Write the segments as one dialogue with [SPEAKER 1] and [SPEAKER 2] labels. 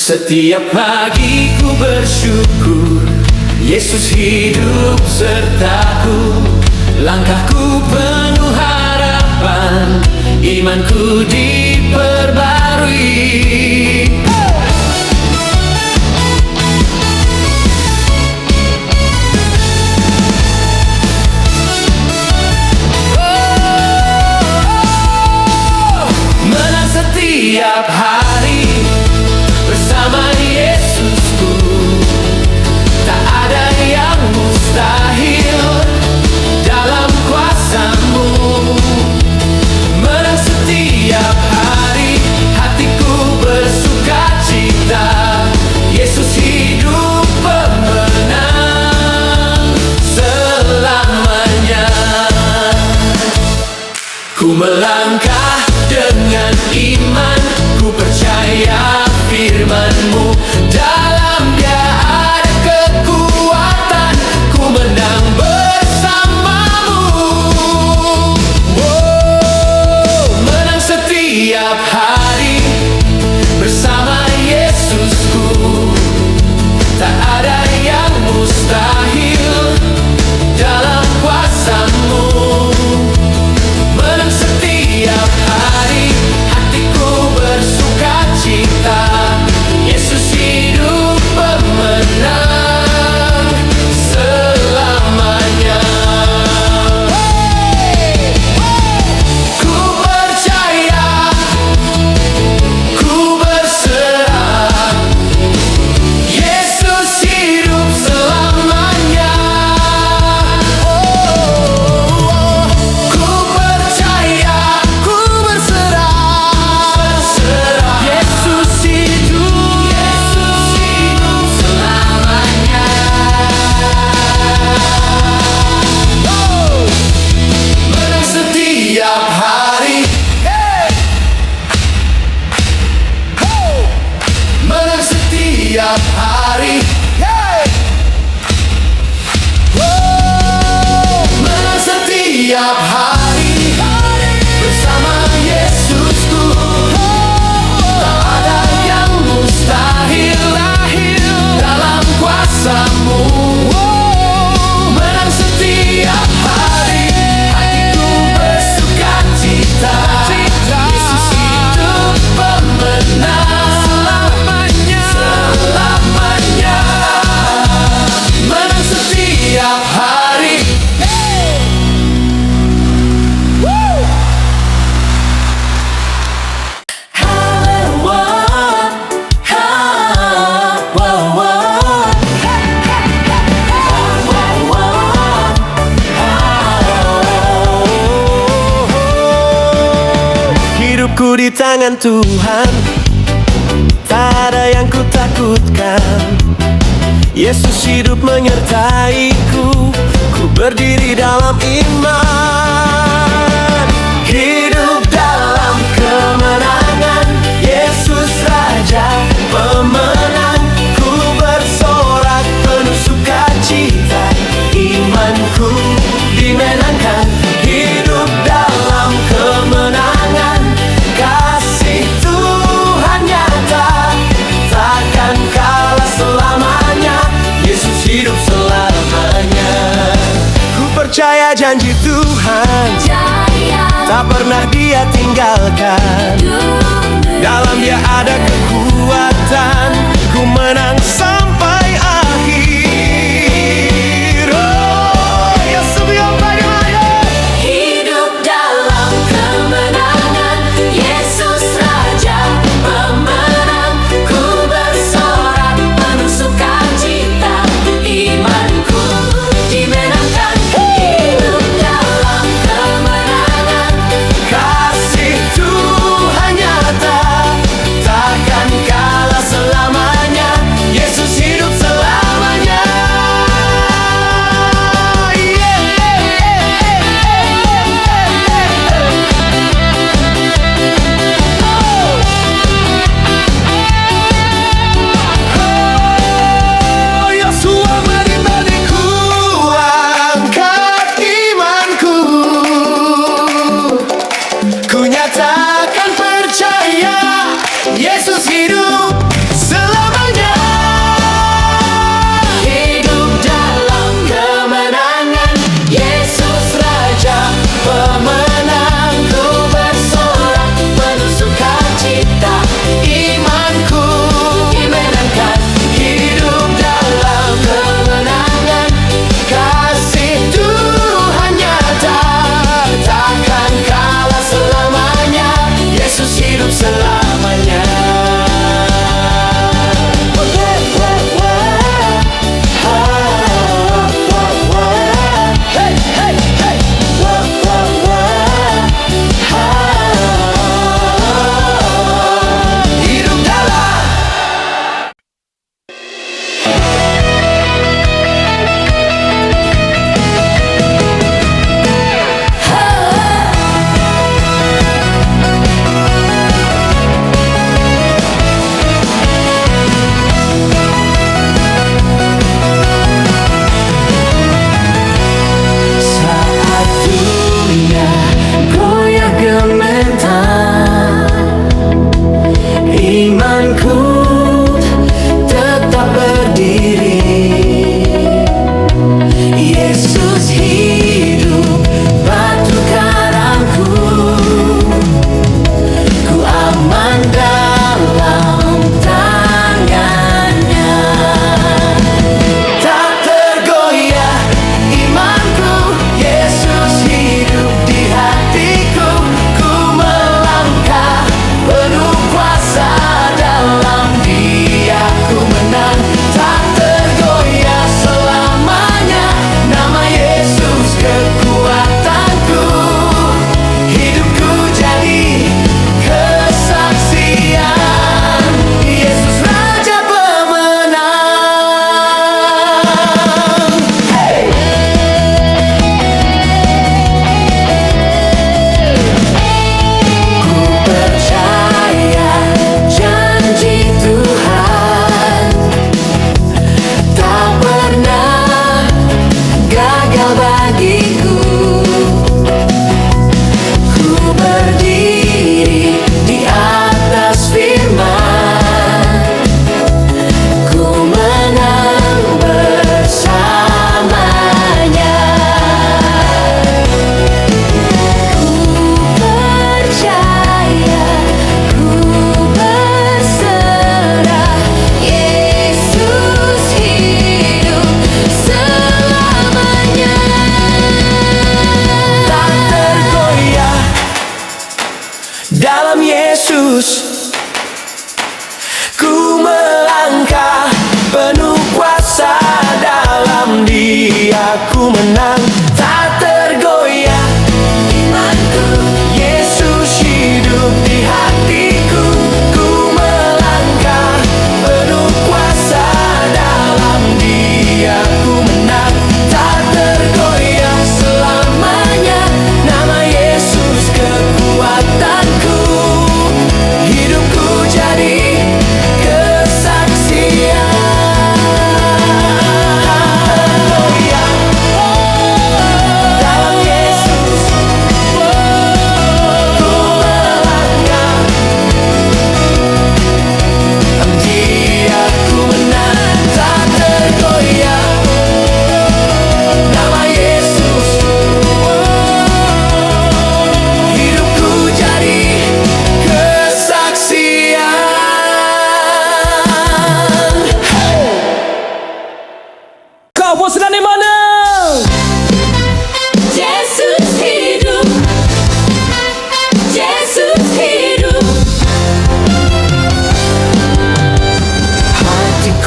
[SPEAKER 1] Setiap pagi ku bersyukur, Yesus hidup sertaku. Langkahku penuh harapan, imanku diperbarui. Menang setiap hari bersama Yesusku. Tak ada yang mustahil dalam kuasa-Mu. Menang setiap hari, hatiku bersukacita. Yesus hidup pemenang selamanya. Ku melangkah dengan iman, ku percaya firman-Mu. Dalam Dia ada kekuatan, ku menang bersama-Mu. Menang setiap hari bersama Yesusku. Tak ada yang mustahil dalam kuasa-Mu. Menang setiap hari, hatiku bersukacita. Yesus hidup pemenang selamanya. Ku percaya, ku berserah, Yesus hidup selamanya. Ku percaya, ku berserah, Yesus hidup selamanya. Menang setiap hari, menang setiap hari, menang setiap hari bersama Yesusku. Tak ada yang mustahil dalam kuasa-Mu. Menang setiap hari, hatiku bersukacita. Yesus hidup pemenang selamanya. Menang setiap hari.
[SPEAKER 2] Hidupku di tangan Tuhan, tak ada yang ku takutkan. Yesus hidup menyertaiku, ku berdiri dalam iman. Hidup dalam kemenangan, Yesus Raja pemenang. Ku bersorak penuh sukacita, imanku dimenangkan. Hidup dalam kemenangan, kasih Tuhan nyata, takkan kalah selamanya. Yesus hidup selamanya. Ku percaya janji Tuhan, tak pernah Dia tinggalkan. Dalam Dia ada kekuatan, ku menang sampai akhir. Oh, Yesus yang bagaimana?
[SPEAKER 3] Hidup dalam kemenangan, Yesus Raja pemenang. Ku bersorak penuh sukacita, imanku dimenangkan. Hidup dalam kemenangan,
[SPEAKER 2] Kasih Tuhan nyata, takkan kalah selamanya.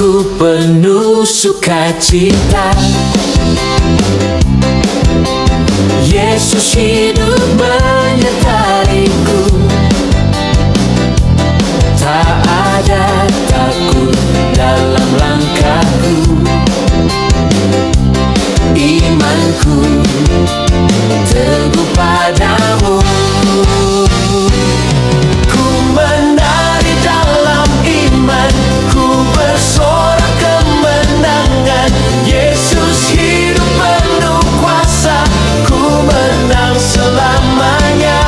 [SPEAKER 1] hatiku penuh sukacita. Yesus hidup menyertaiku, tak ada takut dalam langkahku. Imanku teguh padamu. Ku menari dalam iman, ku bersorak kemenangan. Yesus hidup penuh kuasa, ku menang selamanya.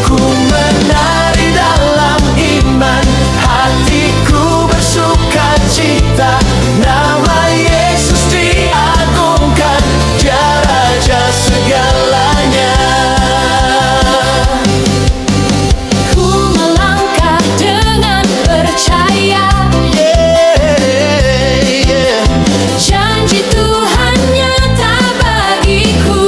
[SPEAKER 1] Ku menari dalam iman, hatiku bersukacita. Nama Yesus diagungkan, Dia Raja segalanya.
[SPEAKER 3] Ku melangkah dengan percaya, janji Tuhan nyata bagiku.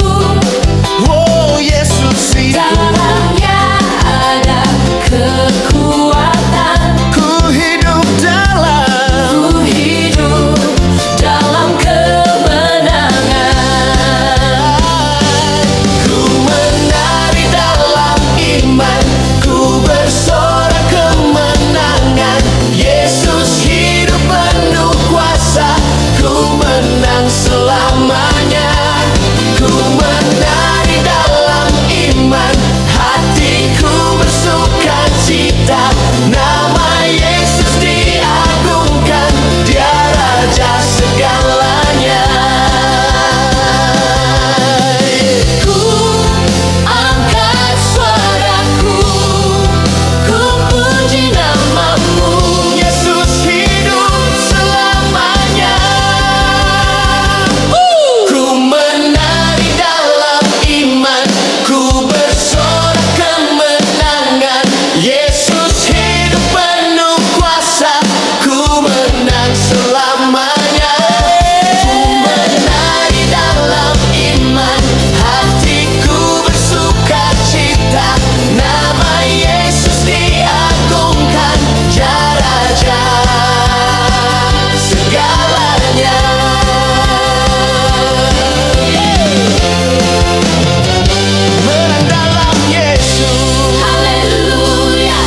[SPEAKER 2] Oh, Yesus hidup.
[SPEAKER 3] Dalamnya ada kekuatan.
[SPEAKER 2] Ku hidup dalam.
[SPEAKER 3] Ku hidup dalam kemenangan.
[SPEAKER 1] Ku menari dalam iman, ku bersorak kemenangan. Yesus hidup penuh kuasa, ku menang selamanya. Ku menari dalam iman, hatiku bersukacita. Nama Yesus diagungkan, Dia Raja segalanya.
[SPEAKER 3] Ku angkat suaraku, ku puji namamu.
[SPEAKER 1] Yesus hidup selamanya. Ku menari dalam iman, ku bersorak kemenangan. Yesus hidup penuh kuasa, ku menang selamanya. Ku menari dalam iman, hatiku bersukacita. Nama Yesus diagungkan, Dia Raja segalanya. Menang dalam Yesus.
[SPEAKER 3] Haleluya.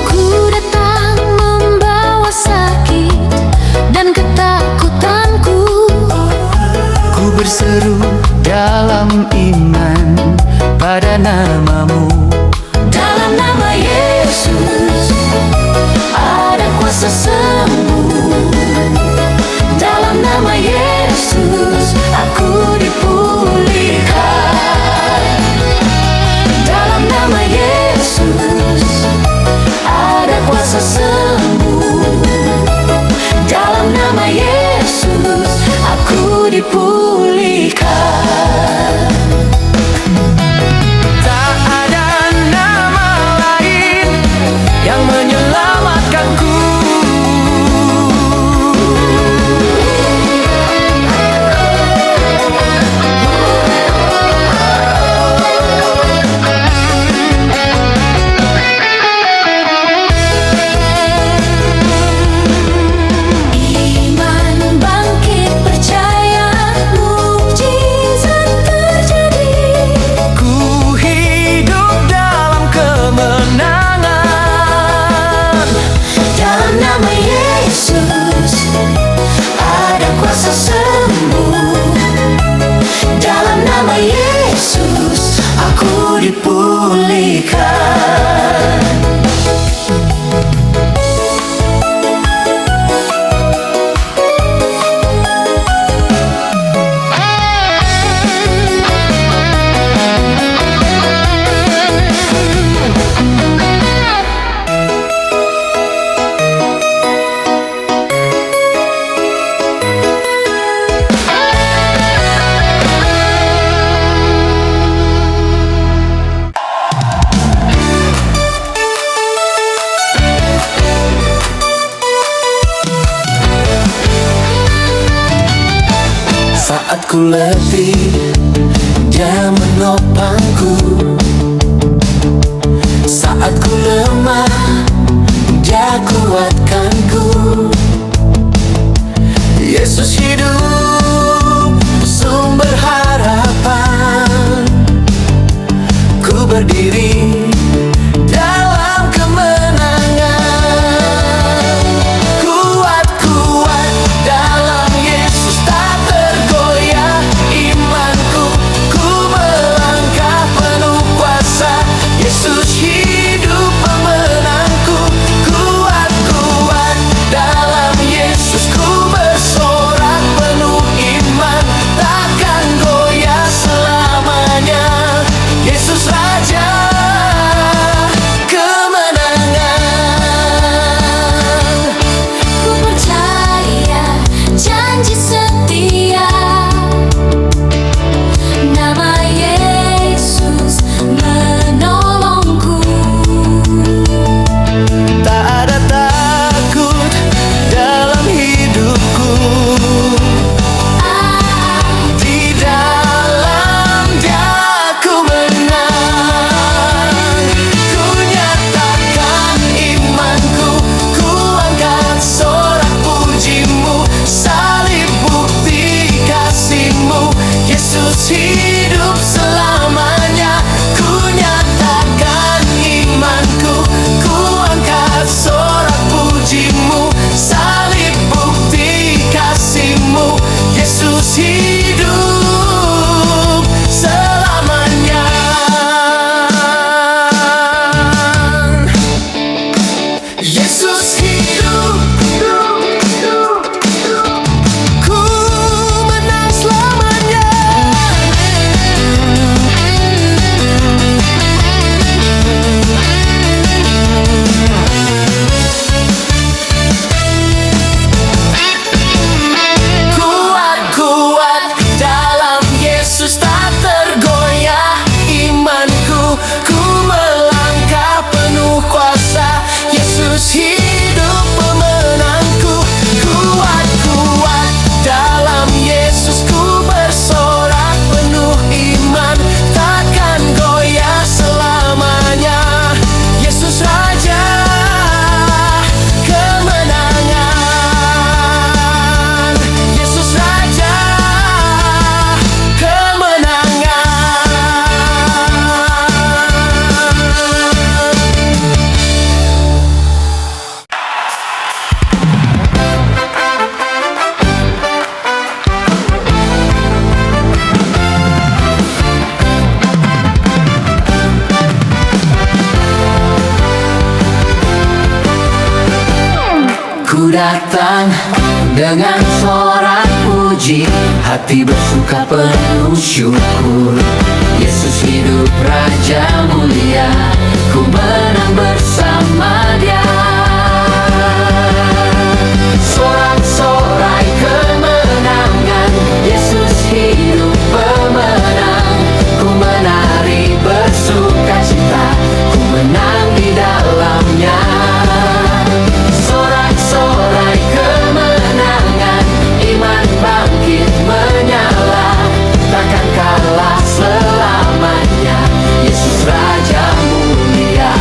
[SPEAKER 3] Ku datang membawa sakit dan ketakutanku.
[SPEAKER 1] Ku berseru dalam iman pada namamu.
[SPEAKER 3] Dalam nama Yesus ada kuasa sembuh. Dalam nama Yesus aku dipulihkan. Dalam nama Yesus ada kuasa sembuh. Dalam nama Yesus aku dipulihkan.
[SPEAKER 1] Tak ada nama lain yang menyelamatkanku.
[SPEAKER 3] Iman bangkit percayamu,
[SPEAKER 1] ku letih, Dia menopangku. Saat ku lemah, Dia kuatkanku. Yesus hidup, sumber harapan. Ku berdiri dalam kemenangan. Kuat-kuat dalam Yesus, tak tergoyah imanku. Ku melangkah penuh kuasa, Yesus hidup pemenangku. Kuat-kuat dalam Yesus, ku bersorak penuh iman. Takkan goyah selamanya, Yesus Raja kemenangan.
[SPEAKER 3] Ku percaya janji setia, nama Yesus menolongku.
[SPEAKER 1] Tak ada takut dalam hidupku. Di dalam Dia ku menang. Ku nyatakan imanku, ku angkat sorak pujimu. Salib bukti kasihmu, Yesus hidup selamanya. Ku nyatakan imanku, ku angkat sorak pujimu. Salib bukti kasihmu, Yesus hidup selamanya. Yesus hidup, ku menang selamanya. Kuat-kuat dalam Yesus, tak tergoyah imanku. Ku melangkah penuh kuasa, Yesus hidup pemenangku. Kuat-kuat dalam Yesus, ku bersorak penuh iman. Takkan goyah selamanya, Yesus Raja kemenangan. Yesus Raja Ku datang dengan sorak puji, hati bersuka penuh syukur. Yesus hidup, Raja mulia, ku menang bersama Dia. Sorak-sorai kemenangan, Yesus hidup pemenang. Ku menari bersuka cita, ku menang di dalamnya. Sorak-sorai kemenangan, iman bangkit menyala. Takkan kalah selamanya, Yesus Raja mulia.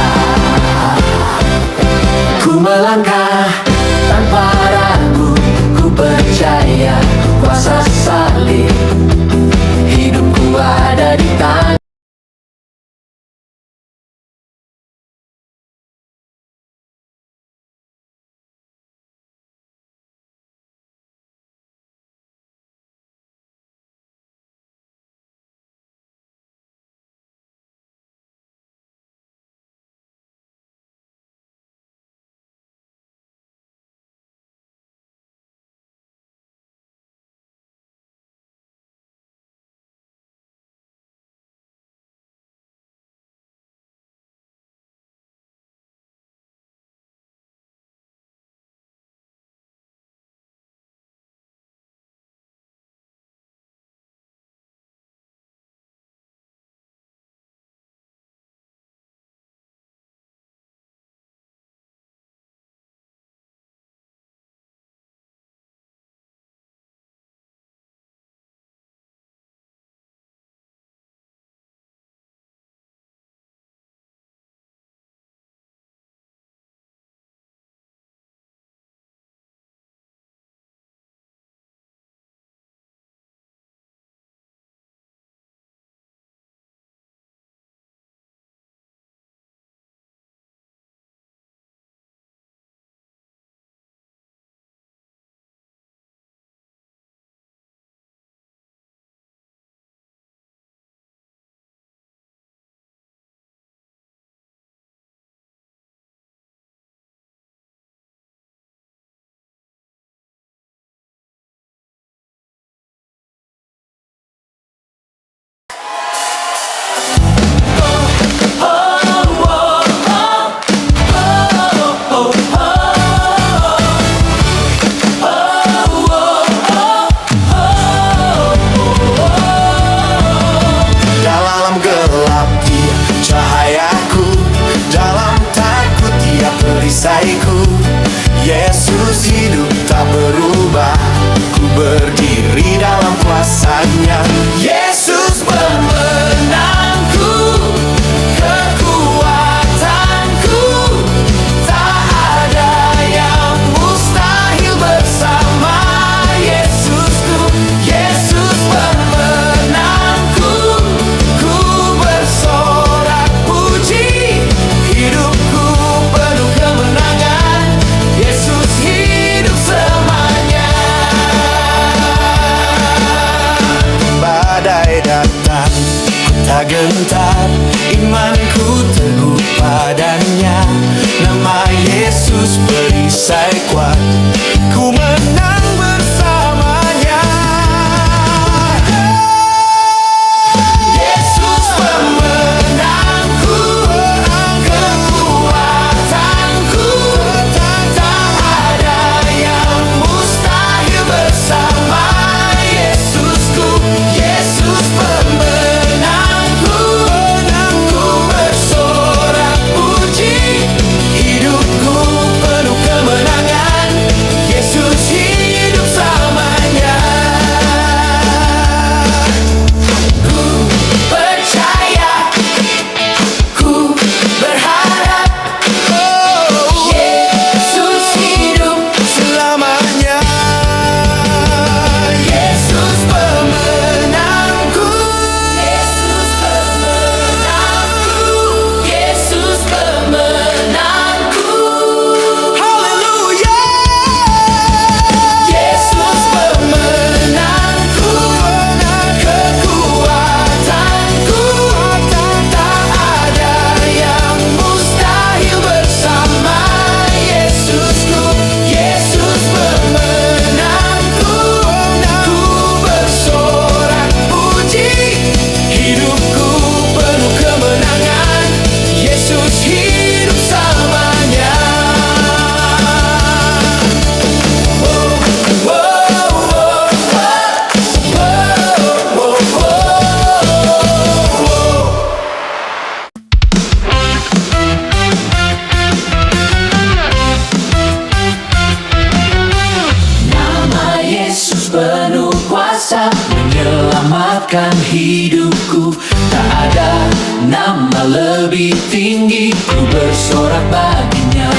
[SPEAKER 1] lebih tinggi, ku bersorak baginya.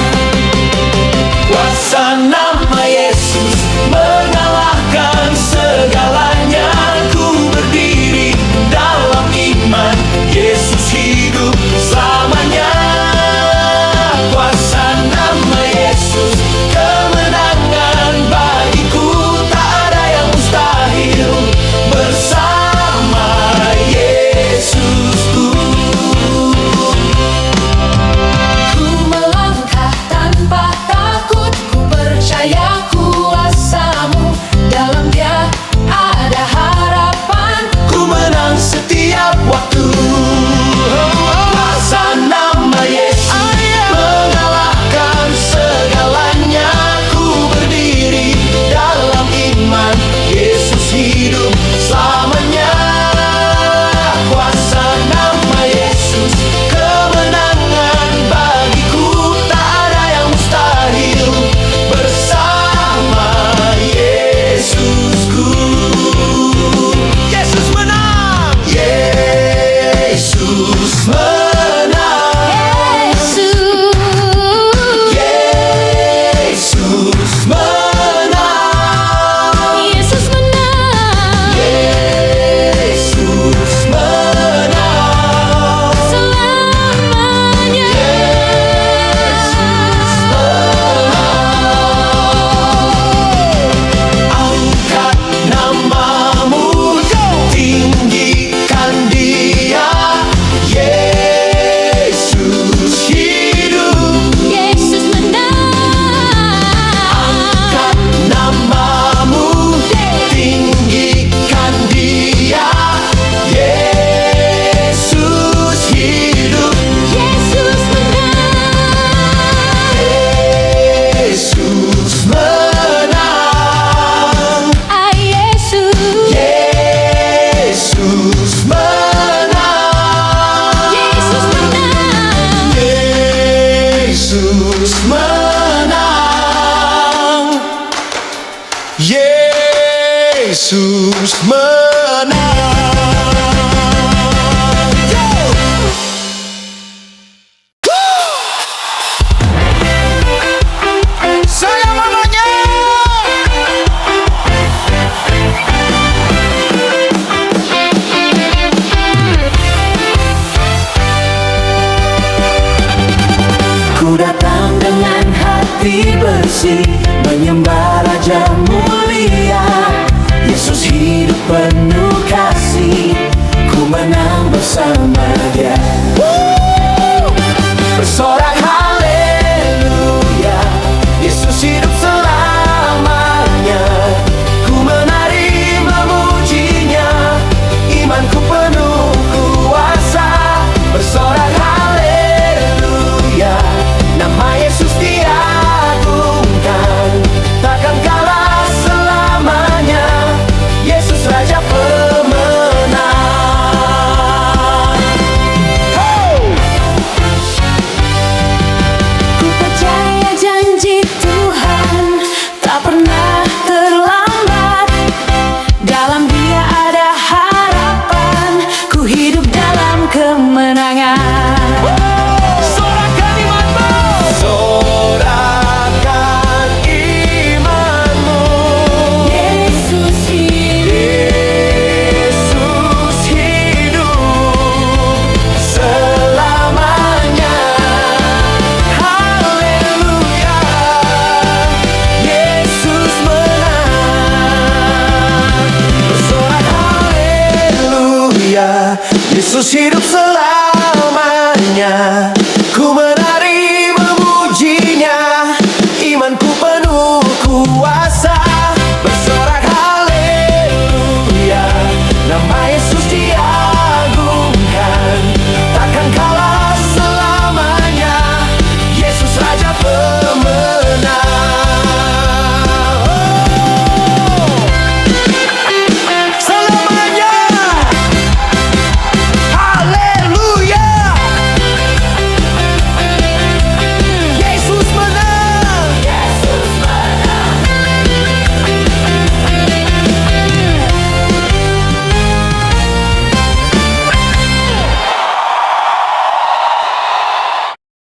[SPEAKER 2] Kuasa nama Yesus mengalahkan segalanya. Ku berdiri dalam iman, Yesus hidup selamanya. Kuasa nama Yesus kemenangan bagiku, tak ada yang mustahil bersama Yesusku.
[SPEAKER 3] Ku melangkah tanpa takut, ku percaya kuasa-Mu. Dalam Dia ada harapan.
[SPEAKER 2] Ku menang setiap waktu. Kuasa nama Yesus mengalahkan segalanya. Ku berdiri dalam iman, Yesus hidup selamanya. Kuasa nama Yesus kemenangan bagiku, tak ada yang mustahil bersama Yesusku. Yesus menang. Yesus menang. Yesus menang.
[SPEAKER 3] Yesus menang.
[SPEAKER 2] Yesus menang.
[SPEAKER 3] Selamanya.
[SPEAKER 2] Angkat namamu, tinggikan Dia. Yesus hidup.
[SPEAKER 3] Yesus menang.
[SPEAKER 2] Angkat namamu, tinggikan Dia. Yesus hidup.
[SPEAKER 3] Yesus menang.
[SPEAKER 2] Yesus menang.
[SPEAKER 3] Yesus.
[SPEAKER 2] Yesus menang.
[SPEAKER 3] Yesus menang.
[SPEAKER 2] Yesus menang. Yesus menang. Saya mamanya.
[SPEAKER 1] Ku datang dengan hati bersih, menyembah Raja mulia. Yesus hidup penuh kasih, ku menang bersama Dia. Bersorak haleluya, Yesus hidup selamanya. Ku menari memujinya, imanku penuh kuasa. Bersorak haleluya, nama Yesus diagungkan, takkan kalah selamanya. Yesus Raja pemenang.
[SPEAKER 3] Ku percaya janji Tuhan tak pernah terlambat. Dalam Dia ada harapan, ku hidup dalam kemenangan.
[SPEAKER 2] Sorakan imanmu. Sorakan imanmu.
[SPEAKER 3] Yesus hidup.
[SPEAKER 2] Yesus hidup selamanya. Haleluya. Yesus menang. Bersorak haleluya, Yesus hidup selamanya.